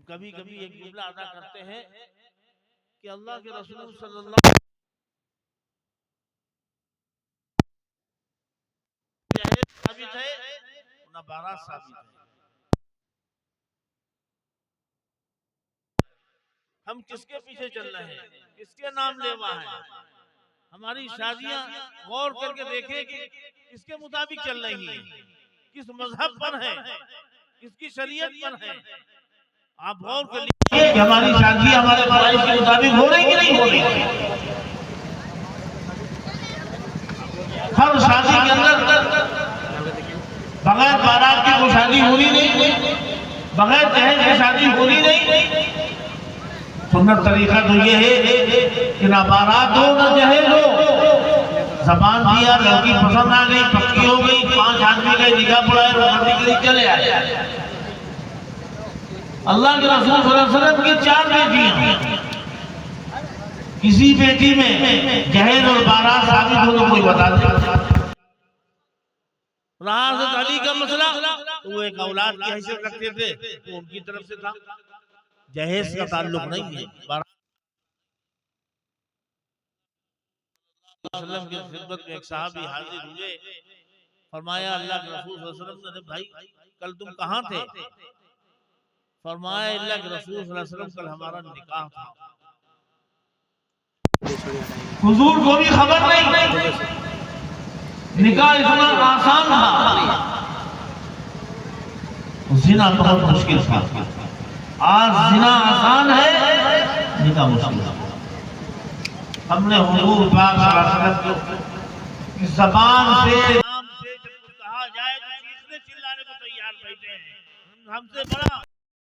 کبھی کبھی ایک جملہ ادا کرتے ہیں کہ اللہ کے رسول صلی اللہ علیہ وسلم ثابت ہے نہ بارات ثابت ہے. ہم کس کے پیچھے چل رہے ہیں؟ کس کے نام لیوا ہے؟ ہماری شادیاں غور کر کے دیکھیں کہ کس کے مطابق چل رہی ہیں، کس مذہب پر ہے، کس کی شریعت پر ہے. آپ غور کر لیجیے کہ ہماری شادی ہمارے فرائض کے مطابق ہو رہی کہ نہیں ہو رہی. ہر شادی کے اندر بغیر بارات کی کوئی شادی ہو رہی نہیں، بغیر جہیز کی شادی ہو رہی نہیں. سنت طریقہ تو یہ ہے کہ نہ بارات ہو نہ جہیز ہو، زبان دیا، لڑکی پسند آ گئی، پکی ہو گئی، 5 آدمی کا نکاح پڑھائے، رومانٹک کے لیے چلے آئے. اللہ کے رسول صلی اللہ علیہ وسلم کی 4 بیٹیاں، کسی بیٹی میں جہیز اور بارات ثابت ہو تو کوئی بتا دے. رہا حضرت علی کا مسئلہ تو وہ ایک اولاد کی حیثیت رکھتے تھے، تو ان کی طرف سے تھا، جہیز کا تعلق نہیں ہے. وسلم کی خدمت میں ایک صحابی حاضر ہوئے، فرمایا اللہ کے رسول صلی اللہ علیہ وسلم نے بھائی کل تم کہاں تھے؟ فرمایا اللہ کے رسول صلی اللہ علیہ وسلم کل ہمارا نکاح تھا. حضور کو بھی خبر نہیں، نکاح اتنا آسان تھا، زنا بہت مشکل تھا. آج زنا آسان ہے، نکاح مشکل ہے. ہم نے حضور پاک صلی اللہ علیہ وسلم کی زبان سے نام سے جب کچھ کہا جائے تو چیخنے چلانے کو تیار بیٹھے ہیں. ہم سے بڑا